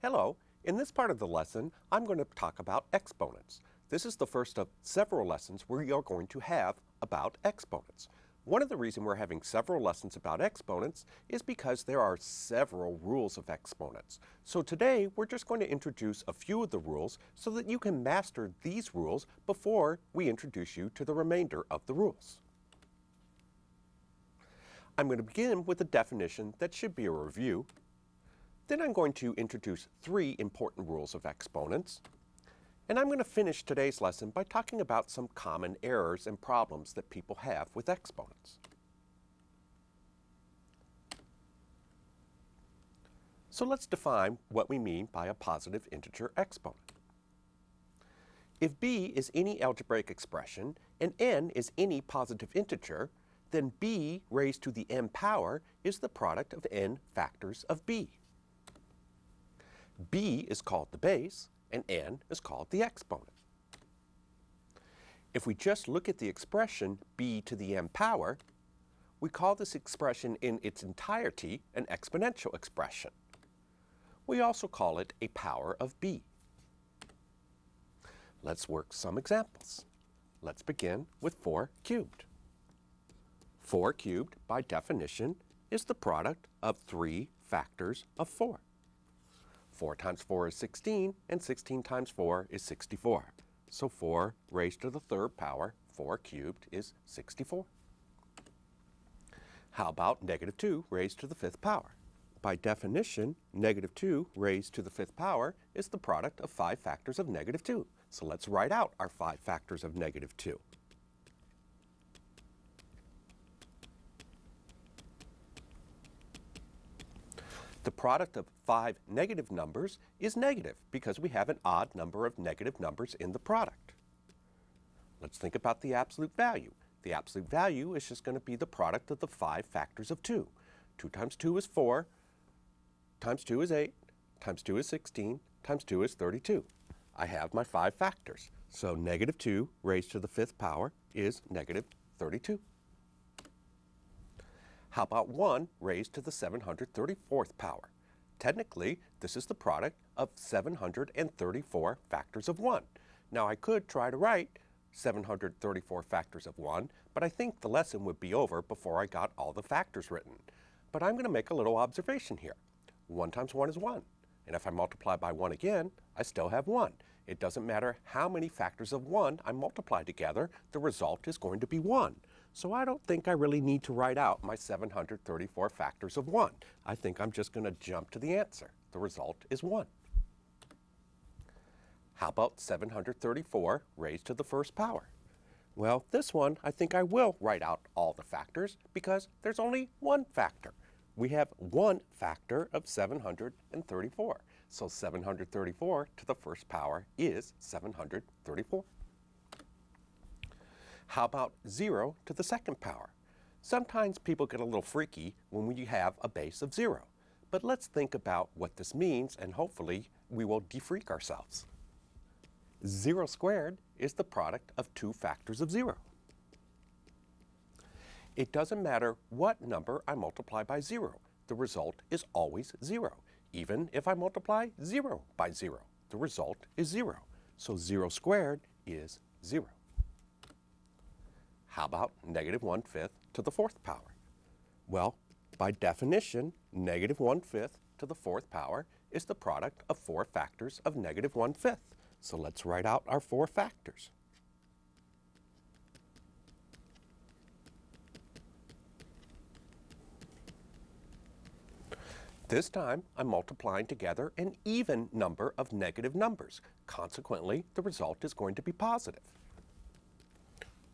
Hello, in this part of the lesson, I'm going to talk about exponents. This is the first of several lessons we are going to have about exponents. One of the reasons we're having several lessons about exponents is because there are several rules of exponents. So today, we're just going to introduce a few of the rules so that you can master these rules before we introduce you to the remainder of the rules. I'm going to begin with a definition that should be a review. Then I'm going to introduce three important rules of exponents. And I'm going to finish today's lesson by talking about some common errors and problems that people have with exponents. So let's define what we mean by a positive integer exponent. If b is any algebraic expression and n is any positive integer, then b raised to the n power is the product of n factors of b. b is called the base, and n is called the exponent. If we just look at the expression b to the n power, we call this expression in its entirety an exponential expression. We also call it a power of b. Let's work some examples. Let's begin with 4 cubed. 4 cubed, by definition, is the product of 3 factors of 4. 4 times 4 is 16, and 16 times 4 is 64. So 4 raised to the third power, 4 cubed, is 64. How about negative 2 raised to the fifth power? By definition, negative 2 raised to the fifth power is the product of 5 factors of negative 2. So let's write out our 5 factors of negative 2. The product of 5 negative numbers is negative because we have an odd number of negative numbers in the product. Let's think about the absolute value. The absolute value is just going to be the product of the 5 factors of 2. 2 times 2 is 4, times 2 is 8, times 2 is 16, times 2 is 32. I have my 5 factors. So negative 2 raised to the fifth power is negative 32. How about 1 raised to the 734th power? Technically, this is the product of 734 factors of 1. Now, I could try to write 734 factors of 1, but I think the lesson would be over before I got all the factors written. But I'm going to make a little observation here. 1 times 1 is 1. And if I multiply by 1 again, I still have 1. It doesn't matter how many factors of 1 I multiply together, the result is going to be 1. So I don't think I really need to write out my 734 factors of 1. I think I'm just going to jump to the answer. The result is 1. How about 734 raised to the first power? Well, this one, I think I will write out all the factors because there's only one factor. We have one factor of 734. So 734 to the first power is 734. How about 0 to the second power? Sometimes people get a little freaky when we have a base of 0. But let's think about what this means, and hopefully we will defreak ourselves. 0 squared is the product of 2 factors of 0. It doesn't matter what number I multiply by 0. The result is always 0. Even if I multiply 0 by 0, the result is 0. So 0 squared is 0. How about negative 1/5 to the fourth power? Well, by definition, negative 1/5 to the fourth power is the product of 4 factors of negative 1/5. So let's write out our 4 factors. This time, I'm multiplying together an even number of negative numbers. Consequently, the result is going to be positive.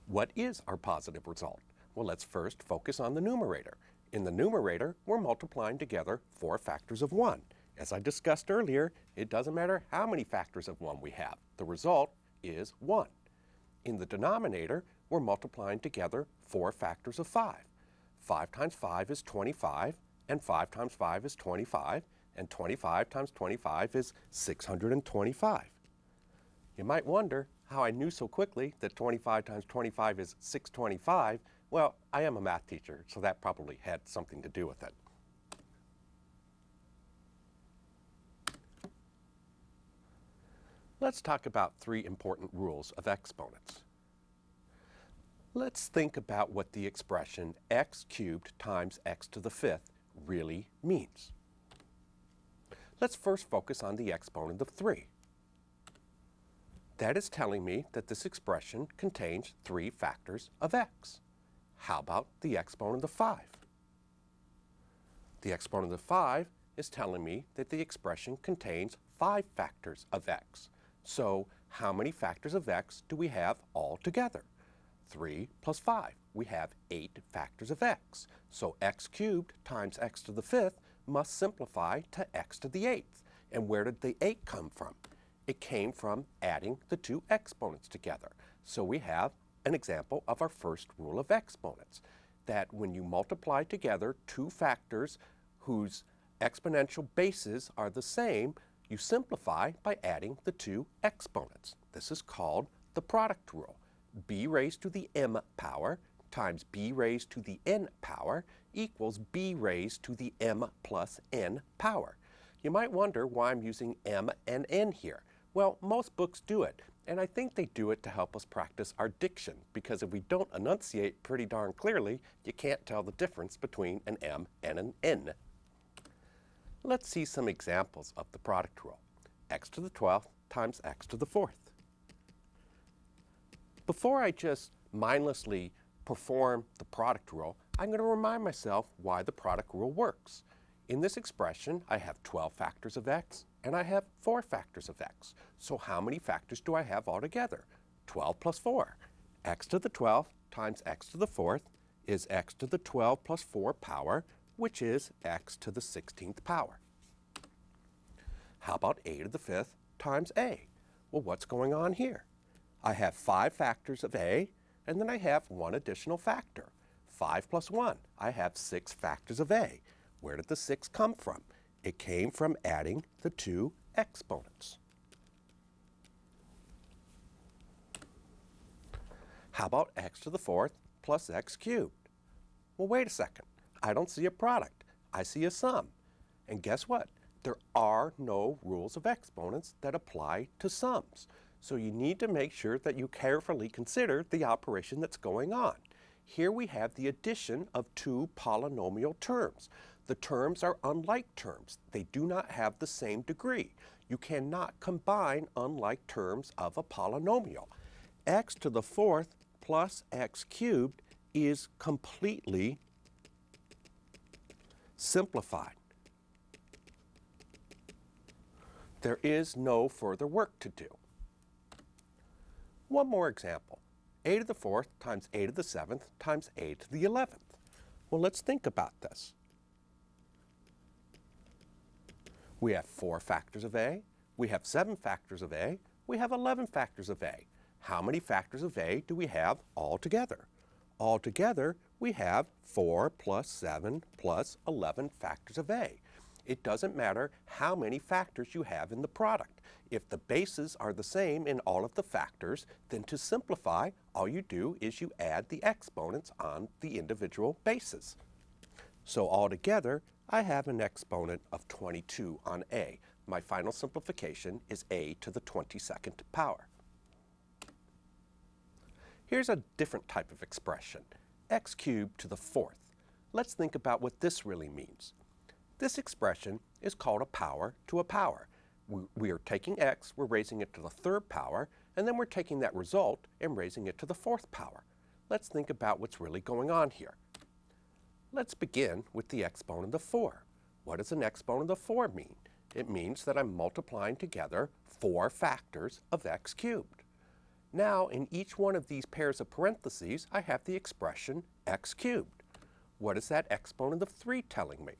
What is our positive result? Well, let's first focus on the numerator. In the numerator, we're multiplying together 4 factors of 1. As I discussed earlier, it doesn't matter how many factors of 1 we have. The result is 1. In the denominator, we're multiplying together 4 factors of 5. 5 times 5 is 25, and 5 times 5 is 25, and 25 times 25 is 625. You might wonder how I knew so quickly that 25 times 25 is 625. Well, I am a math teacher, so that probably had something to do with it. Let's talk about three important rules of exponents. Let's think about what the expression x cubed times x to the fifth really means. Let's first focus on the exponent of 3. That is telling me that this expression contains 3 factors of x. How about the exponent of 5? The exponent of 5 is telling me that the expression contains 5 factors of x. So how many factors of x do we have altogether? 3 plus 5. We have 8 factors of x. So x cubed times x to the fifth must simplify to x to the eighth. And where did the 8 come from? It came from adding the two exponents together. So we have an example of our first rule of exponents, that when you multiply together two factors whose exponential bases are the same, you simplify by adding the two exponents. This is called the product rule. B raised to the m power times b raised to the n power equals b raised to the m plus n power. You might wonder why I'm using m and n here. Well, most books do it, and I think they do it to help us practice our diction, because if we don't enunciate pretty darn clearly, you can't tell the difference between an m and an n. Let's see some examples of the product rule. X to the 12th times x to the 4th. Before I just mindlessly perform the product rule, I'm going to remind myself why the product rule works. In this expression, I have 12 factors of x, and I have 4 factors of x. So how many factors do I have altogether? 12 plus 4. X to the 12th times x to the 4th is x to the 12 plus 4 power, which is x to the 16th power. How about a to the 5th times a? Well, what's going on here? I have 5 factors of a, and then I have one additional factor. 5 plus 1. I have 6 factors of a. Where did the 6 come from? It came from adding the two exponents. How about x to the 4th plus x cubed? Well, wait a second. I don't see a product. I see a sum. And guess what? There are no rules of exponents that apply to sums. So you need to make sure that you carefully consider the operation that's going on. Here we have the addition of two polynomial terms. The terms are unlike terms. They do not have the same degree. You cannot combine unlike terms of a polynomial. X to the 4th plus x cubed is completely simplified. There is no further work to do. One more example. A to the 4th times a to the 7th times a to the 11th. Well, let's think about this. We have 4 factors of a, we have 7 factors of a, we have 11 factors of a. How many factors of a do we have altogether? Altogether, we have 4 plus 7 plus 11 factors of a. It doesn't matter how many factors you have in the product. If the bases are the same in all of the factors, then to simplify, all you do is you add the exponents on the individual bases. So altogether, I have an exponent of 22 on a. My final simplification is a to the 22nd power. Here's a different type of expression, x cubed to the 4th. Let's think about what this really means. This expression is called a power to a power. We are taking x, we're raising it to the 3rd power, and then we're taking that result and raising it to the 4th power. Let's think about what's really going on here. Let's begin with the exponent of 4. What does an exponent of 4 mean? It means that I'm multiplying together 4 factors of x cubed. Now, in each one of these pairs of parentheses, I have the expression x cubed. What is that exponent of 3 telling me?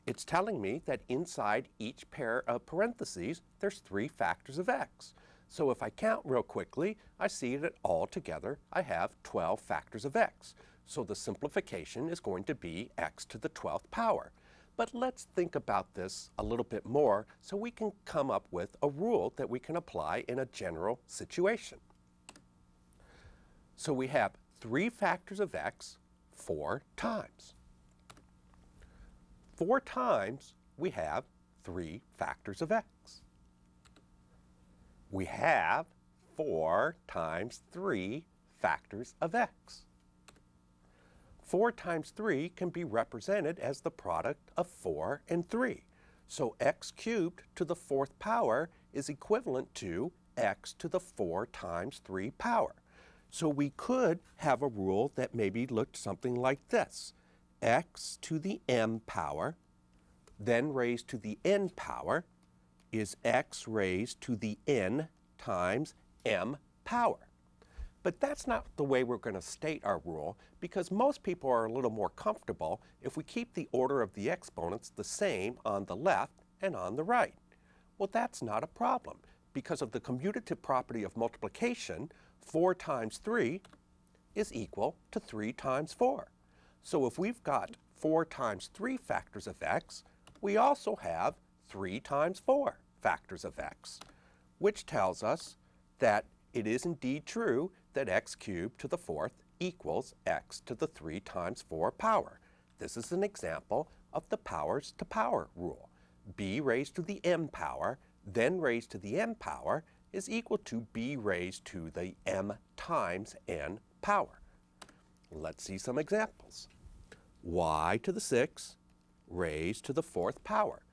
It's telling me that inside each pair of parentheses, there's 3 factors of x. So if I count real quickly, I see that altogether I have 12 factors of x. So the simplification is going to be x to the 12th power. But let's think about this a little bit more so we can come up with a rule that we can apply in a general situation. So we have 3 factors of x 4 times. 4 times we have 3 factors of x. we have 4 times 3 factors of x. 4 times 3 can be represented as the product of 4 and 3. So x cubed to the 4th power is equivalent to x to the 4 times 3 power. So we could have a rule that maybe looked something like this. X to the m power, then raised to the n power, is x raised to the n times m power. But that's not the way we're going to state our rule, because most people are a little more comfortable if we keep the order of the exponents the same on the left and on the right. Well, that's not a problem. Because of the commutative property of multiplication, 4 times 3 is equal to 3 times 4. So if we've got 4 times 3 factors of x, we also have 3 times 4 factors of x, which tells us that it is indeed true that x cubed to the 4th equals x to the 3 times 4 power. This is an example of the powers to power rule. B raised to the m power, then raised to the n power, is equal to b raised to the m times n power. Let's see some examples. Y to the 6 raised to the 4th power.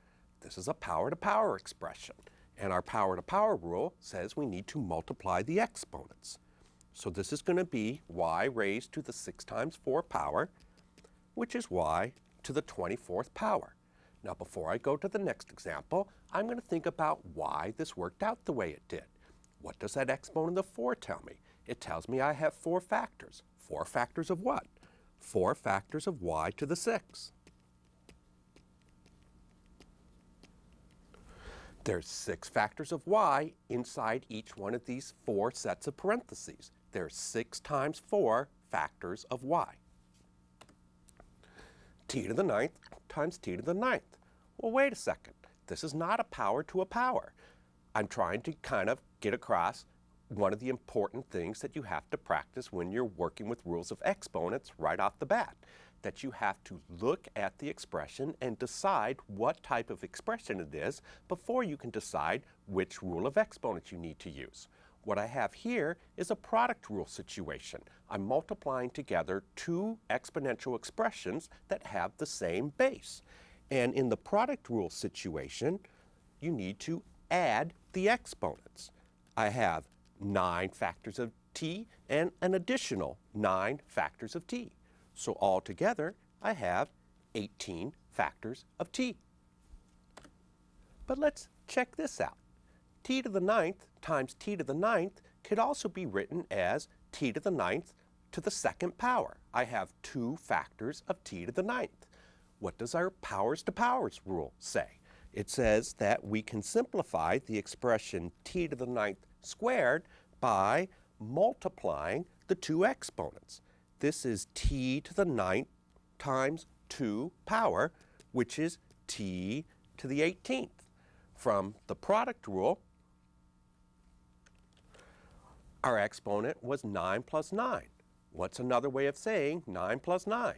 This is a power to power expression. And our power to power rule says we need to multiply the exponents. So this is going to be y raised to the 6 times 4 power, which is y to the 24th power. Now before I go to the next example, I'm going to think about why this worked out the way it did. What does that exponent of 4 tell me? It tells me I have 4 factors. 4 factors of what? 4 factors of y to the 6. There's 6 factors of y inside each one of these 4 sets of parentheses. There's 6 times 4 factors of y. T to the 9th times t to the 9th. Well, wait a second. This is not a power to a power. I'm trying to kind of get across one of the important things that you have to practice when you're working with rules of exponents right off the bat. That you have to look at the expression and decide what type of expression it is before you can decide which rule of exponents you need to use. What I have here is a product rule situation. I'm multiplying together 2 exponential expressions that have the same base. And in the product rule situation, you need to add the exponents. I have 9 factors of t and an additional 9 factors of t. So altogether, I have 18 factors of t. But let's check this out. T to the 9th times t to the 9th could also be written as t to the 9th to the 2nd power. I have 2 factors of t to the 9th. What does our powers to powers rule say? It says that we can simplify the expression t to the 9th squared by multiplying the 2 exponents. This is t to the 9th times 2 power, which is t to the 18th. From the product rule, our exponent was 9 plus 9. What's another way of saying 9 plus 9?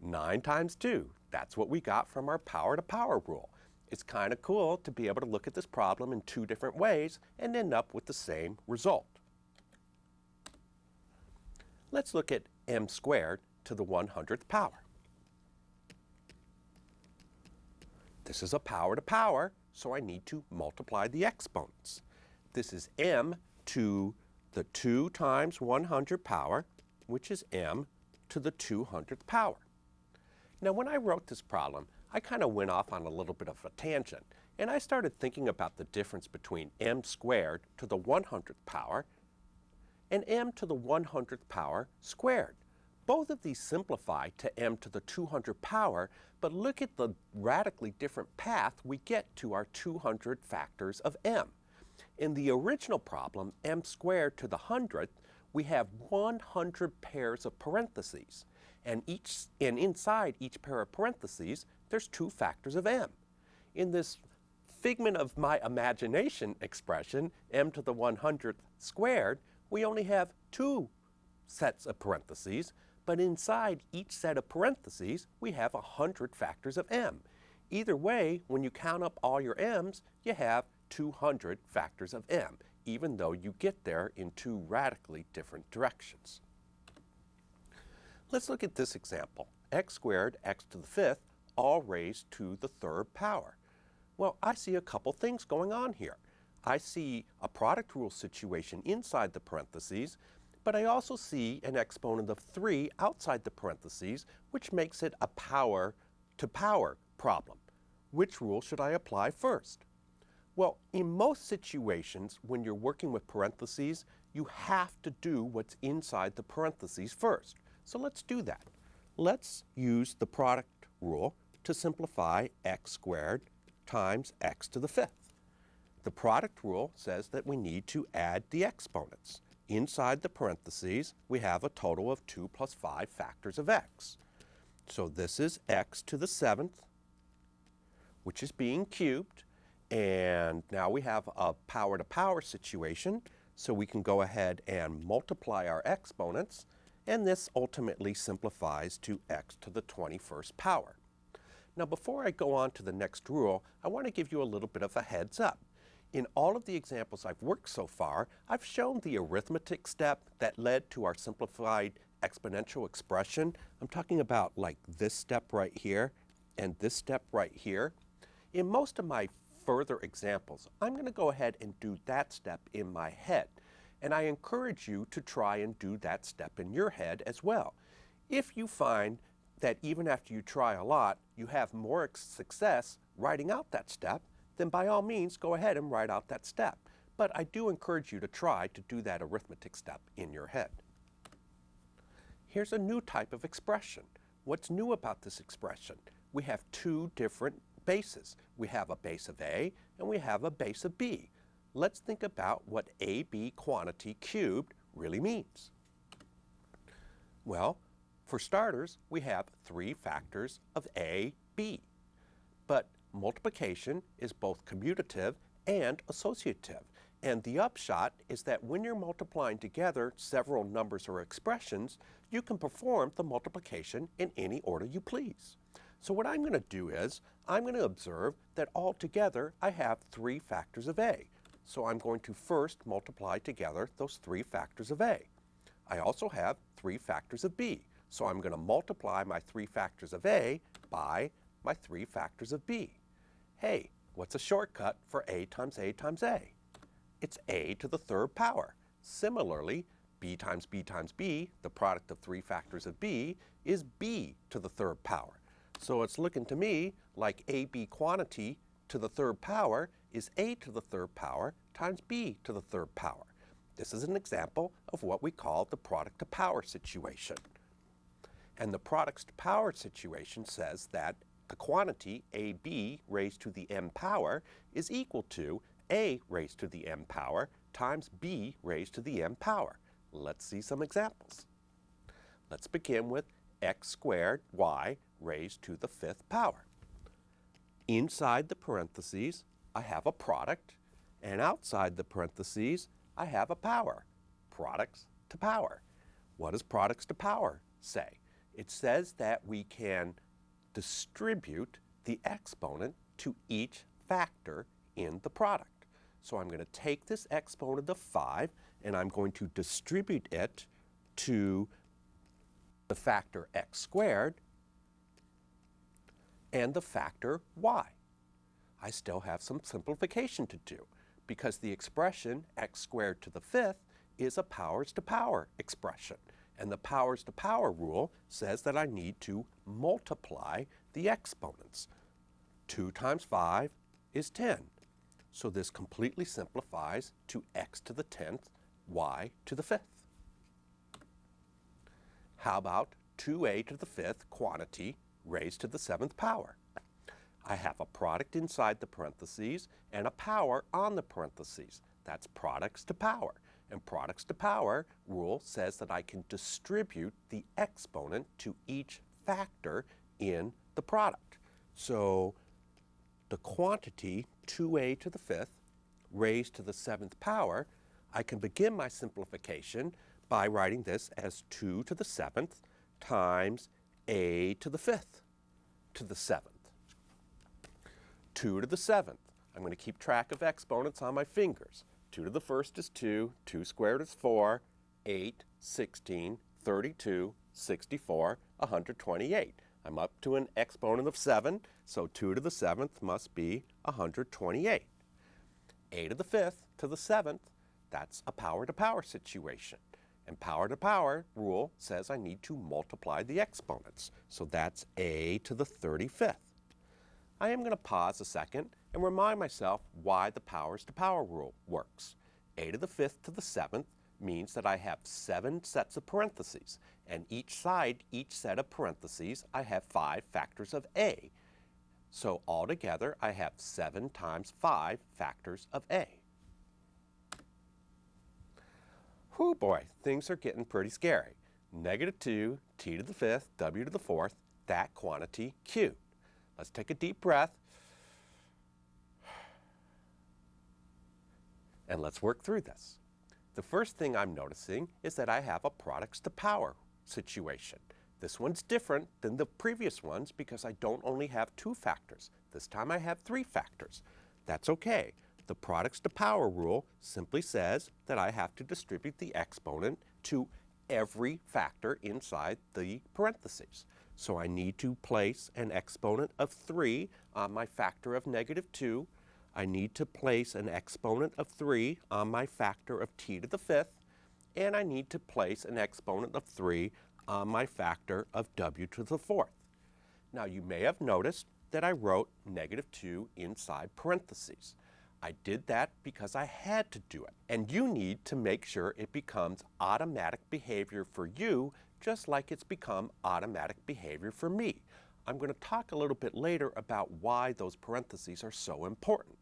9 times 2. That's what we got from our power to power rule. It's kind of cool to be able to look at this problem in 2 different ways and end up with the same result. Let's look at m squared to the 100th power. This is a power to power, so I need to multiply the exponents. This is m to the 2 times 100 power, which is m to the 200th power. Now, when I wrote this problem, I kind of went off on a little bit of a tangent, and I started thinking about the difference between m squared to the 100th power and m to the 100th power squared. Both of these simplify to m to the 200 power, but look at the radically different path we get to our 200 factors of m. In the original problem, m squared to the 100th, we have 100 pairs of parentheses, and inside each pair of parentheses, there's 2 factors of m. In this figment of my imagination expression, m to the 100th squared, we only have 2 sets of parentheses, but inside each set of parentheses, we have 100 factors of m. Either way, when you count up all your m's, you have 200 factors of m. even though you get there in two radically different directions. Let's look at this example. X squared, x to the fifth, all raised to the third power. Well, I see a couple things going on here. I see a product rule situation inside the parentheses, but I also see an exponent of 3 outside the parentheses, which makes it a power to power problem. Which rule should I apply first? Well, in most situations, when you're working with parentheses, you have to do what's inside the parentheses first. So let's do that. Let's use the product rule to simplify x squared times x to the fifth. The product rule says that we need to add the exponents. Inside the parentheses, we have a total of 2 plus 5 factors of x. So this is x to the seventh, which is being cubed. And now we have a power to power situation, so we can go ahead and multiply our exponents, and this ultimately simplifies to x to the 21st power. Now before I go on to the next rule, I want to give you a little bit of a heads up. In all of the examples I've worked so far, I've shown the arithmetic step that led to our simplified exponential expression. I'm talking about like this step right here and this step right here. In most of my further examples, I'm going to go ahead and do that step in my head. And I encourage you to try and do that step in your head as well. If you find that even after you try a lot, you have more success writing out that step, then by all means go ahead and write out that step. But I do encourage you to try to do that arithmetic step in your head. Here's a new type of expression. What's new about this expression? We have two different bases. We have a base of A and we have a base of B. Let's think about what AB quantity cubed really means. Well, for starters, we have 3 factors of A, B. But multiplication is both commutative and associative. And the upshot is that when you're multiplying together several numbers or expressions, you can perform the multiplication in any order you please. So what I'm going to do is, I'm going to observe that altogether I have 3 factors of A. So I'm going to first multiply together those 3 factors of A. I also have 3 factors of B. So I'm going to multiply my 3 factors of A by my 3 factors of B. Hey, what's a shortcut for A times A times A? It's A to the third power. Similarly, B times B times B, the product of 3 factors of B, is B to the third power. So it's looking to me like AB quantity to the third power is A to the third power times B to the third power. This is an example of what we call the product to power situation. And the products to power situation says that the quantity AB raised to the m power is equal to A raised to the m power times B raised to the m power. Let's see some examples. Let's begin with x squared y raised to the 5th power. Inside the parentheses, I have a product, and outside the parentheses, I have a power. Products to power. What does products to power say? It says that we can distribute the exponent to each factor in the product. So I'm going to take this exponent of 5 and I'm going to distribute it to the factor x squared and the factor y. I still have some simplification to do because the expression x squared to the 5th is a powers to power expression. And the powers to power rule says that I need to multiply the exponents. 2 times 5 is 10. So this completely simplifies to x to the 10th, y to the 5th. How about 2a to the 5th quantity raised to the 7th power? I have a product inside the parentheses and a power on the parentheses. That's products to power. And products to power rule says that I can distribute the exponent to each factor in the product. So the quantity 2a to the 5th raised to the 7th power, I can begin my simplification by writing this as 2 to the 7th times a to the 5th to the 7th. 2 to the 7th. I'm going to keep track of exponents on my fingers. 2 to the first is 2, 2 squared is 4, 8, 16, 32, 64, 128. I'm up to an exponent of 7, so 2 to the 7th must be 128. A to the 5th to the 7th, that's a power to power situation. And power to power rule says I need to multiply the exponents. So that's a to the 35th. I am going to pause a second and remind myself why the powers to power rule works. A to the 5th to the 7th means that I have 7 sets of parentheses, and each set of parentheses, I have 5 factors of a. So altogether, I have 7 times 5 factors of a. Whew boy, things are getting pretty scary. -2, t to the 5th, w to the 4th, that quantity cubed. Let's take a deep breath. And let's work through this. The first thing I'm noticing is that I have a products to power situation. This one's different than the previous ones because I don't only have 2 factors. This time I have 3 factors. That's okay. The products to power rule simply says that I have to distribute the exponent to every factor inside the parentheses. So I need to place an exponent of 3 on my factor of -2. I need to place an exponent of 3 on my factor of t to the 5th, and I need to place an exponent of 3 on my factor of w to the 4th. Now you may have noticed that I wrote -2 inside parentheses. I did that because I had to do it, and you need to make sure it becomes automatic behavior for you just like it's become automatic behavior for me. I'm going to talk a little bit later about why those parentheses are so important.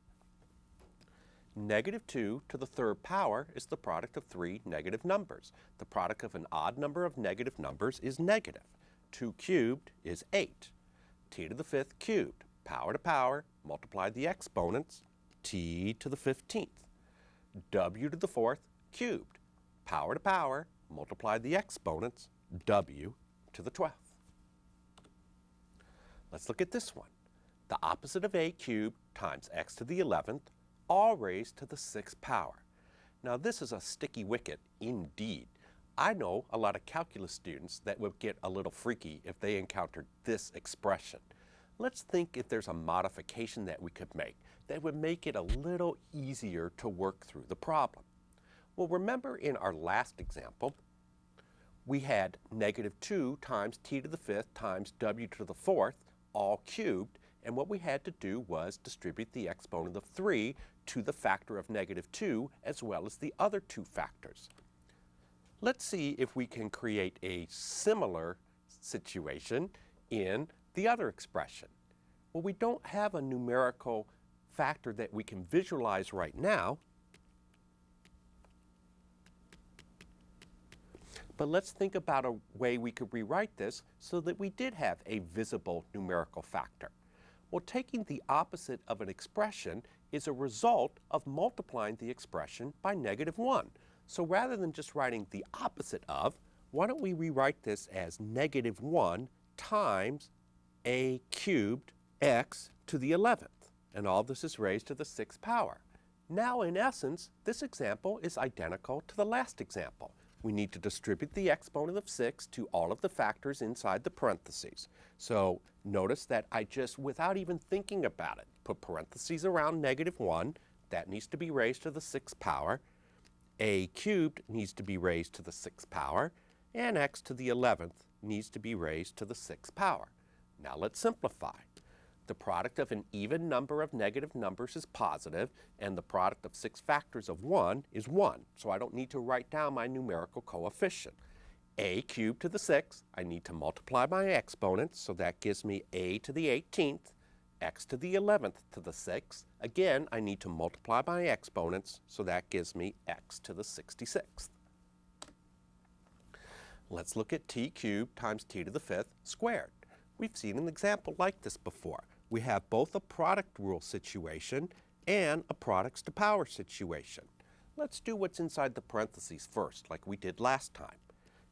-2 to the 3rd power is the product of 3 negative numbers. The product of an odd number of negative numbers is negative. 2 cubed is 8. T to the 5th cubed, power to power, multiply the exponents, t to the 15th. W to the 4th cubed, power to power, multiply the exponents, w to the 12th. Let's look at this one. The opposite of a cubed times x to the 11th, all raised to the 6th power. Now this is a sticky wicket indeed. I know a lot of calculus students that would get a little freaky if they encountered this expression. Let's think if there's a modification that we could make that would make it a little easier to work through the problem. Well, remember in our last example, we had -2 times t to the 5th times w to the 4th, all cubed, and what we had to do was distribute the exponent of 3 to the factor of -2 as well as the other 2 factors. Let's see if we can create a similar situation in the other expression. Well, we don't have a numerical factor that we can visualize right now, but let's think about a way we could rewrite this so that we did have a visible numerical factor. Well, taking the opposite of an expression is a result of multiplying the expression by -1. So rather than just writing the opposite of, why don't we rewrite this as -1 times a cubed x to the 11th. And all this is raised to the 6th power. Now, in essence, this example is identical to the last example. We need to distribute the exponent of 6 to all of the factors inside the parentheses. So notice that I just, without even thinking about it, put parentheses around -1. That needs to be raised to the 6th power. A cubed needs to be raised to the 6th power. And x to the 11th needs to be raised to the 6th power. Now let's simplify. The product of an even number of negative numbers is positive, and the product of 6 factors of 1 is 1. So I don't need to write down my numerical coefficient. A cubed to the 6th, I need to multiply my exponents, so that gives me a to the 18th, x to the 11th to the 6th. Again, I need to multiply my exponents, so that gives me x to the 66th. Let's look at t cubed times t to the 5th squared. We've seen an example like this before. We have both a product rule situation and a products to power situation. Let's do what's inside the parentheses first, like we did last time.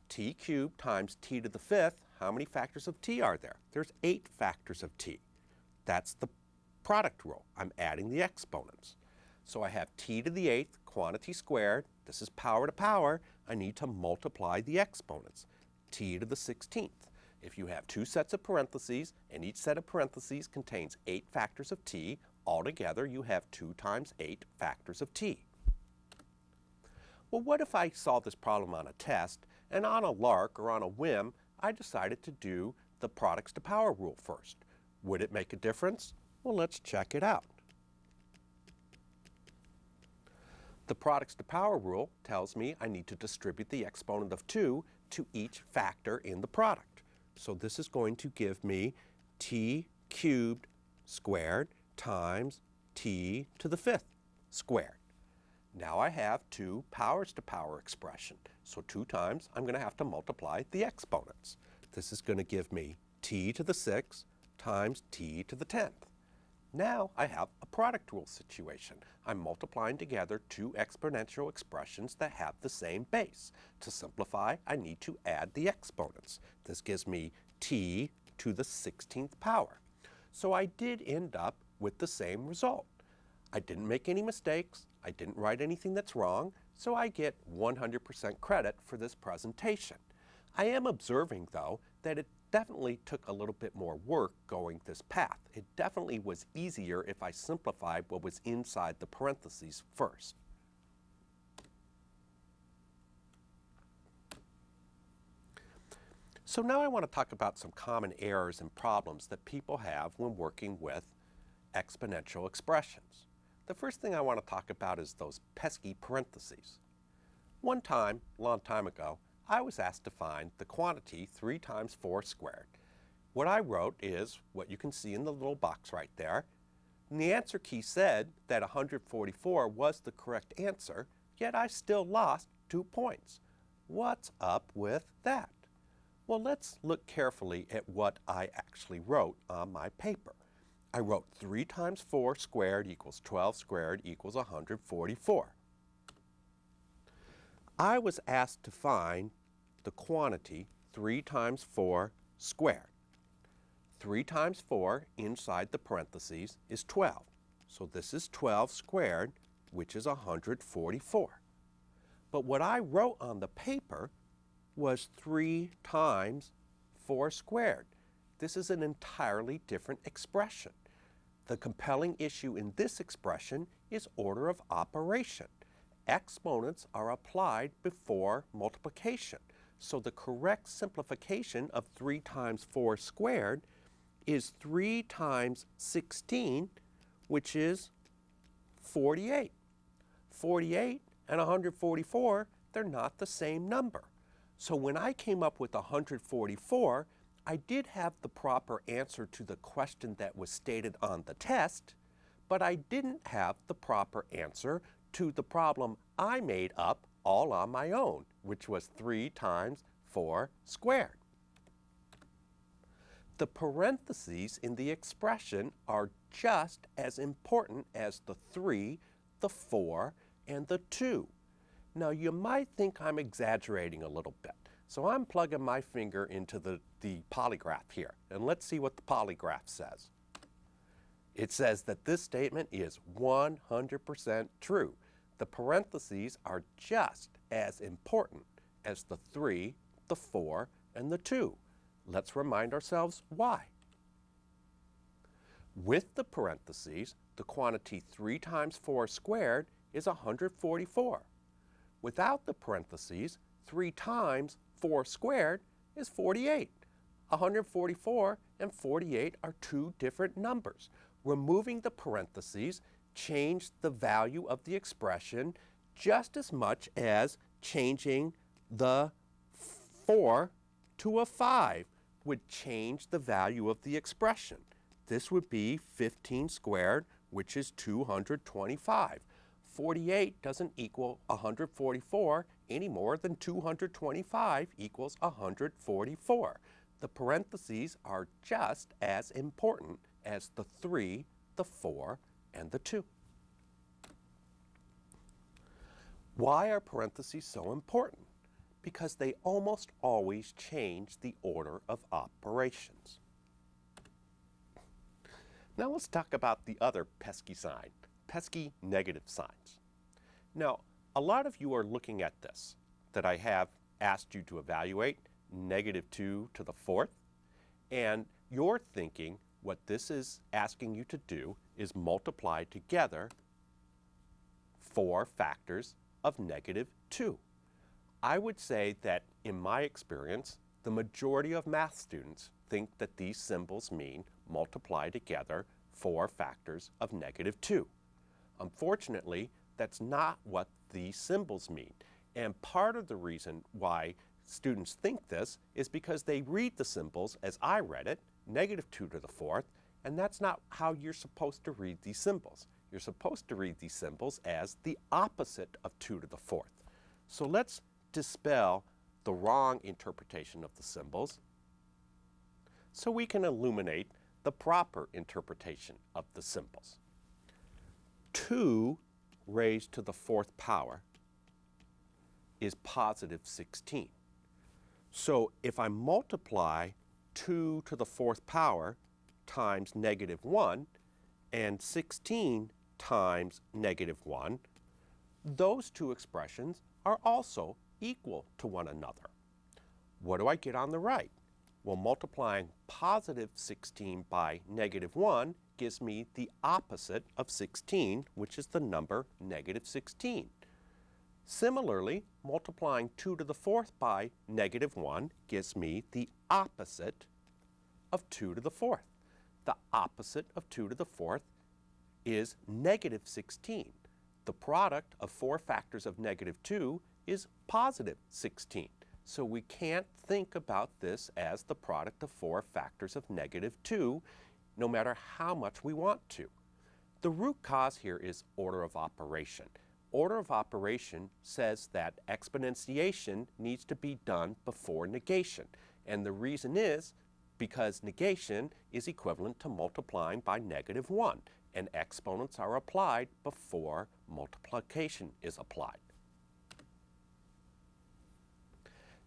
T cubed times t to the 5th, how many factors of t are there? There's 8 factors of t. That's the product rule. I'm adding the exponents. So I have t to the 8th quantity squared. This is power to power. I need to multiply the exponents. T to the 16th. If you have two sets of parentheses and each set of parentheses contains 8 factors of t, altogether you have 2 times 8 factors of t. Well, what if I solve this problem on a test and on a lark or on a whim I decided to do the products to power rule first? Would it make a difference? Well, let's check it out. The products to power rule tells me I need to distribute the exponent of 2 to each factor in the product. So this is going to give me t cubed squared times t to the 5th squared. Now I have two powers to power expression. So 2 times I'm going to have to multiply the exponents. This is going to give me t to the 6th times t to the 10th. Now I have a product rule situation. I'm multiplying together two exponential expressions that have the same base. To simplify, I need to add the exponents. This gives me t to the 16th power. So I did end up with the same result. I didn't make any mistakes. I didn't write anything that's wrong, so I get 100% credit for this presentation. I am observing, though, that it definitely took a little bit more work going this path. It definitely was easier if I simplified what was inside the parentheses first. So now I want to talk about some common errors and problems that people have when working with exponential expressions. The first thing I want to talk about is those pesky parentheses. One time, a long time ago, I was asked to find the quantity 3 times 4 squared. What I wrote is what you can see in the little box right there. And the answer key said that 144 was the correct answer, yet I still lost 2 points. What's up with that? Well, let's look carefully at what I actually wrote on my paper. I wrote 3 times 4 squared equals 12 squared equals 144. I was asked to find the quantity 3 times 4 squared. 3 times 4 inside the parentheses is 12. So this is 12 squared, which is 144. But what I wrote on the paper was 3 times 4 squared. This is an entirely different expression. The compelling issue in this expression is order of operation. Exponents are applied before multiplication. So the correct simplification of 3 times 4 squared is 3 times 16, which is 48. 48 and 144, they're not the same number. So when I came up with 144, I did have the proper answer to the question that was stated on the test, but I didn't have the proper answer to the problem I made up all on my own, which was 3 times 4 squared. The parentheses in the expression are just as important as the 3, the 4, and the 2. Now you might think I'm exaggerating a little bit, so I'm plugging my finger into the polygraph here, and let's see what the polygraph says. It says that this statement is 100% true. The parentheses are just as important as the 3, the 4, and the 2. Let's remind ourselves why. With the parentheses, the quantity 3 times 4 squared is 144. Without the parentheses, 3 times 4 squared is 48. 144 and 48 are two different numbers. Removing the parentheses changed the value of the expression just as much as changing the 4 to a 5 would change the value of the expression. This would be 15 squared, which is 225. 48 doesn't equal 144 any more than 225 equals 144. The parentheses are just as important as the 3, the 4, and the 2. Why are parentheses so important? Because they almost always change the order of operations. Now let's talk about the other pesky sign, pesky negative signs. Now, a lot of you are looking at this that I have asked you to evaluate, -2 to the 4th, and you're thinking what this is asking you to do is multiply together 4 factors of -2. I would say that in my experience, the majority of math students think that these symbols mean multiply together 4 factors of -2. Unfortunately, that's not what these symbols mean. And part of the reason why students think this is because they read the symbols as I read it, -2 to the 4th, and that's not how you're supposed to read these symbols. You're supposed to read these symbols as the opposite of 2 to the 4th. So let's dispel the wrong interpretation of the symbols so we can illuminate the proper interpretation of the symbols. 2 raised to the 4th power is +16. So if I multiply 2 to the 4th power times -1 and 16 times -1, those two expressions are also equal to one another. What do I get on the right? Well, multiplying +16 by -1 gives me the opposite of 16, which is the number -16. Similarly, multiplying 2 to the 4th by -1 gives me the opposite of 2 to the 4th. The opposite of 2 to the 4th is -16. The product of 4 factors of -2 is +16. So we can't think about this as the product of 4 factors of -2, no matter how much we want to. The root cause here is order of operation. Order of operation says that exponentiation needs to be done before negation. And the reason is because negation is equivalent to multiplying by -1, and exponents are applied before multiplication is applied.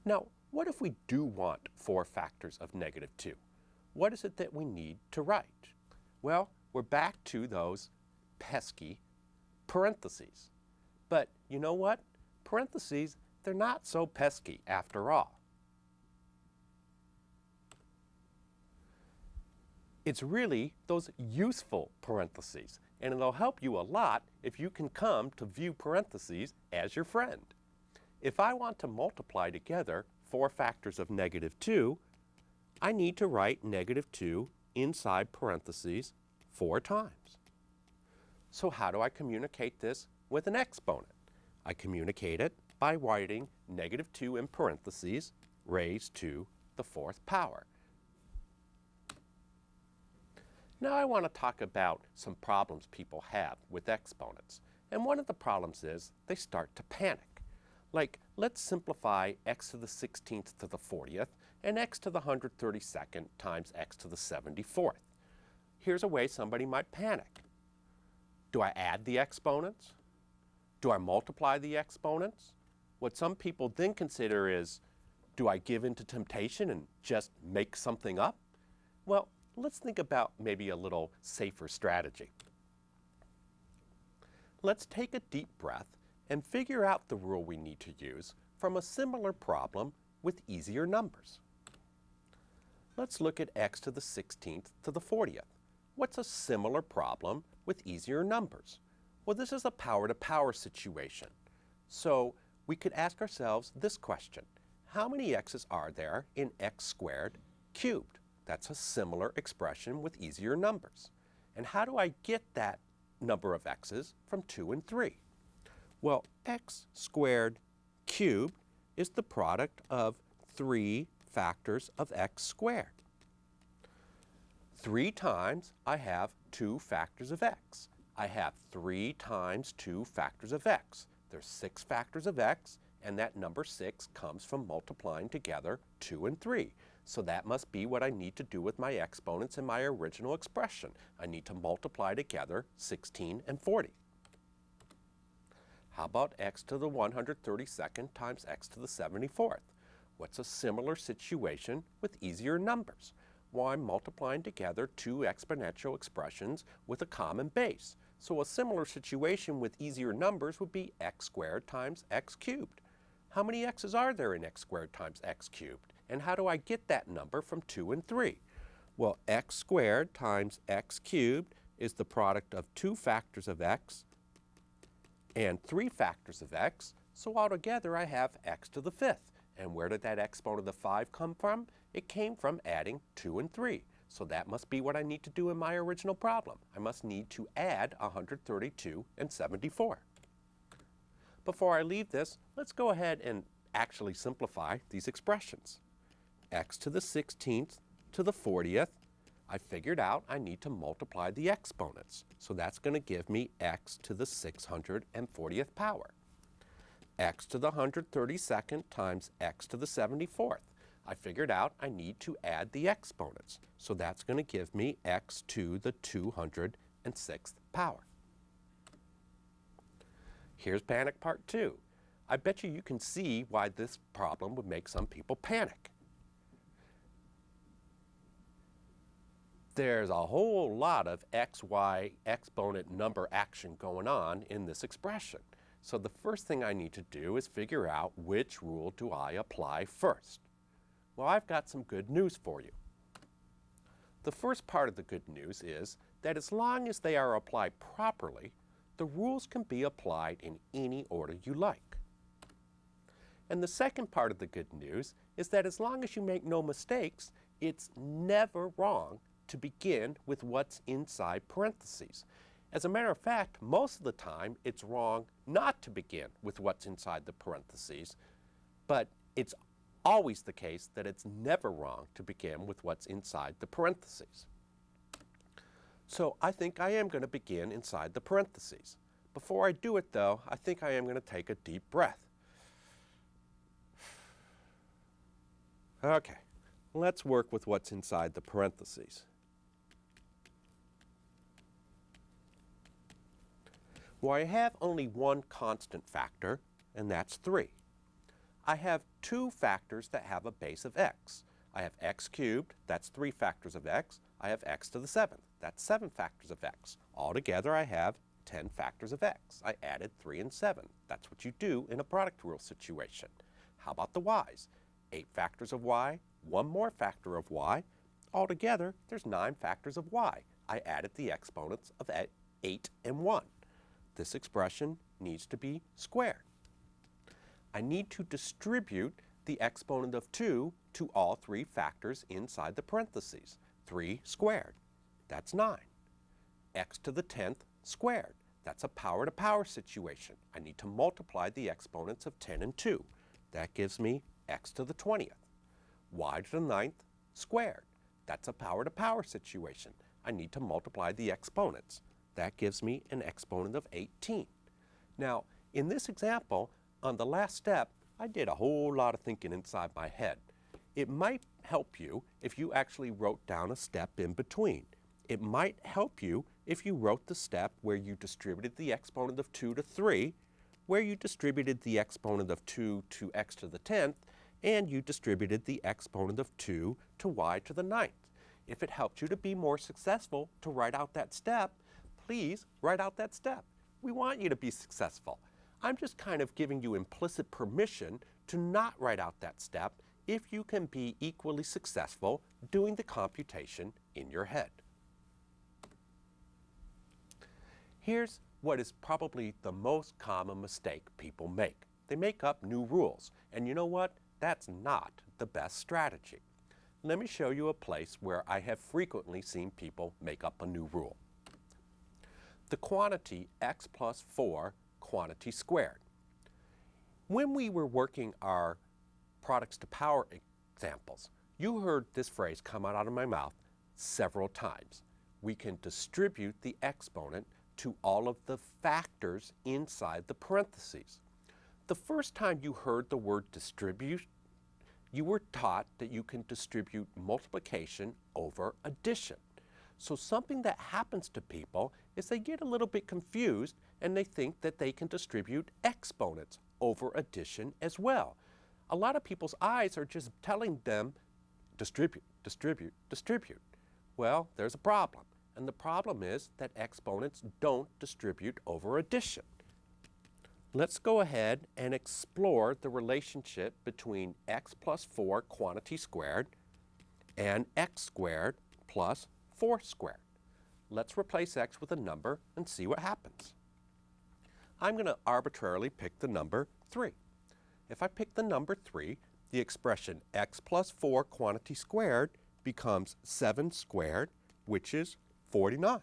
Now, what if we do want 4 factors of -2? What is it that we need to write? Well, we're back to those pesky parentheses. But you know what? Parentheses, they're not so pesky after all. It's really those useful parentheses, and it'll help you a lot if you can come to view parentheses as your friend. If I want to multiply together 4 factors of -2, I need to write -2 inside parentheses 4 times. So how do I communicate this with an exponent? I communicate it by writing -2 in parentheses raised to the 4th power. Now I want to talk about some problems people have with exponents. And one of the problems is they start to panic. Like, let's simplify x to the 16th to the 40th and x to the 132nd times x to the 74th. Here's a way somebody might panic. Do I add the exponents? Do I multiply the exponents? What some people then consider is, do I give in to temptation and just make something up? Well, let's think about maybe a little safer strategy. Let's take a deep breath and figure out the rule we need to use from a similar problem with easier numbers. Let's look at x to the 16th to the 40th. What's a similar problem with easier numbers? Well, this is a power-to-power situation. So we could ask ourselves this question. How many x's are there in x squared cubed? That's a similar expression with easier numbers. And how do I get that number of x's from 2 and 3? Well, x squared cubed is the product of 3 factors of x squared. 3 times I have 2 factors of x. I have 3 times 2 factors of x. There's 6 factors of x, and that number 6 comes from multiplying together 2 and 3. So that must be what I need to do with my exponents in my original expression. I need to multiply together 16 and 40. How about x to the 132nd times x to the 74th? What's a similar situation with easier numbers? Well, I'm multiplying together two exponential expressions with a common base. So a similar situation with easier numbers would be x squared times x cubed. How many x's are there in x squared times x cubed? And how do I get that number from 2 and 3? Well, x squared times x cubed is the product of 2 factors of x and 3 factors of x. So altogether I have x to the 5th. And where did that exponent of 5 come from? It came from adding 2 and 3. So that must be what I need to do in my original problem. I must need to add 132 and 74. Before I leave this, let's go ahead and actually simplify these expressions. X to the 16th to the 40th, I figured out I need to multiply the exponents. So that's going to give me x to the 640th power. X to the 132nd times x to the 74th. I figured out I need to add the exponents. So that's going to give me x to the 206th power. Here's panic part 2. I bet you can see why this problem would make some people panic. There's a whole lot of x, y exponent number action going on in this expression. So the first thing I need to do is figure out which rule do I apply first. Well, I've got some good news for you. The first part of the good news is that as long as they are applied properly, the rules can be applied in any order you like. And the second part of the good news is that as long as you make no mistakes, it's never wrong to begin with what's inside parentheses. As a matter of fact, most of the time it's wrong not to begin with what's inside the parentheses, but it's always the case that it's never wrong to begin with what's inside the parentheses. So I think I am going to begin inside the parentheses. Before I do it though, I think I am going to take a deep breath. Okay, let's work with what's inside the parentheses. Well, I have only one constant factor, and that's 3. I have 2 factors that have a base of x. I have x cubed, that's 3 factors of x. I have x to the 7th, that's 7 factors of x. Altogether, I have 10 factors of x. I added 3 and 7. That's what you do in a product rule situation. How about the y's? 8 factors of y, 1 more factor of y. Altogether, there's 9 factors of y. I added the exponents of 8 and 1. This expression needs to be squared. I need to distribute the exponent of 2 to all 3 factors inside the parentheses. 3 squared, that's 9. X to the 10th squared, that's a power to power situation. I need to multiply the exponents of 10 and 2. That gives me x to the 20th. Y to the 9th squared, that's a power to power situation. I need to multiply the exponents. That gives me an exponent of 18. Now, in this example, on the last step, I did a whole lot of thinking inside my head. It might help you if you actually wrote down a step in between. It might help you if you wrote the step where you distributed the exponent of 2 to 3, where you distributed the exponent of 2 to x to the 10th, and you distributed the exponent of 2 to y to the 9th. If it helped you to be more successful to write out that step, please write out that step. We want you to be successful. I'm just kind of giving you implicit permission to not write out that step if you can be equally successful doing the computation in your head. Here's what is probably the most common mistake people make. They make up new rules, and you know what? That's not the best strategy. Let me show you a place where I have frequently seen people make up a new rule. The quantity x plus 4 quantity squared. When we were working our products to power examples, you heard this phrase come out of my mouth several times. We can distribute the exponent to all of the factors inside the parentheses. The first time you heard the word distribute, you were taught that you can distribute multiplication over addition. So something that happens to people is they get a little bit confused and they think that they can distribute exponents over addition as well. A lot of people's eyes are just telling them distribute, distribute, distribute. Well, there's a problem. And the problem is that exponents don't distribute over addition. Let's go ahead and explore the relationship between x plus 4 quantity squared and x squared plus 4 squared. Let's replace x with a number and see what happens. I'm going to arbitrarily pick the number 3. If I pick the number 3, the expression x plus 4 quantity squared becomes 7 squared, which is 49.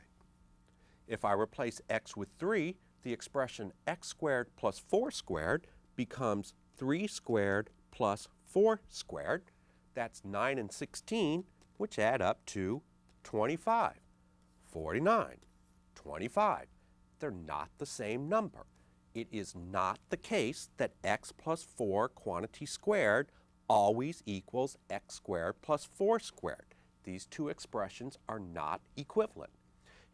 If I replace x with 3, the expression x squared plus 4 squared becomes 3 squared plus 4 squared. That's 9 and 16, which add up to 25. 49, 25. They're not the same number. It is not the case that x plus 4 quantity squared always equals x squared plus 4 squared. These two expressions are not equivalent.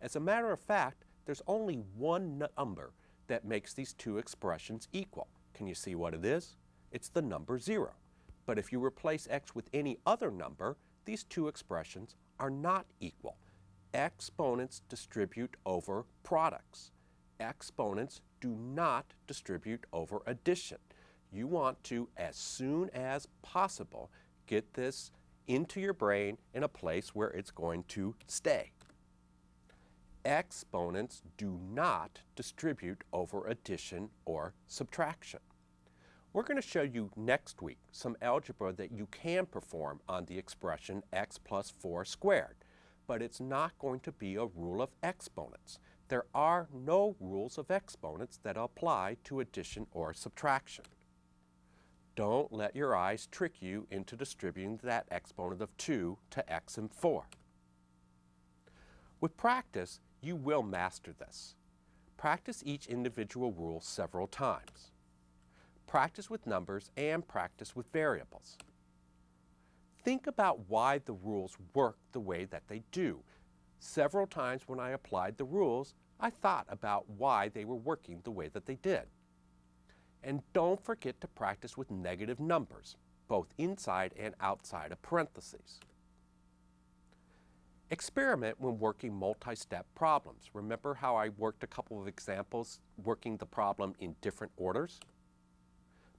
As a matter of fact, there's only one number that makes these two expressions equal. Can you see what it is? It's the number 0. But if you replace x with any other number, these two expressions are not equal. Exponents distribute over products. Exponents do not distribute over addition. You want to, as soon as possible, get this into your brain in a place where it's going to stay. Exponents do not distribute over addition or subtraction. We're going to show you next week some algebra that you can perform on the expression x plus 4 squared, but it's not going to be a rule of exponents. There are no rules of exponents that apply to addition or subtraction. Don't let your eyes trick you into distributing that exponent of 2 to x and 4. With practice, you will master this. Practice each individual rule several times. Practice with numbers and practice with variables. Think about why the rules work the way that they do. Several times when I applied the rules, I thought about why they were working the way that they did. And don't forget to practice with negative numbers, both inside and outside of parentheses. Experiment when working multi-step problems. Remember how I worked a couple of examples working the problem in different orders?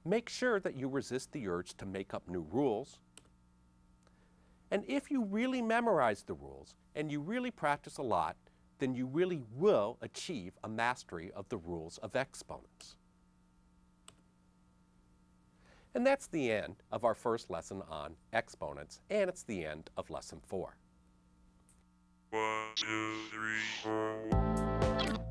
Make sure that you resist the urge to make up new rules. And if you really memorize the rules and you really practice a lot, then you really will achieve a mastery of the rules of exponents. And that's the end of our first lesson on exponents, and it's the end of lesson 4. 1, 2, 3, 4.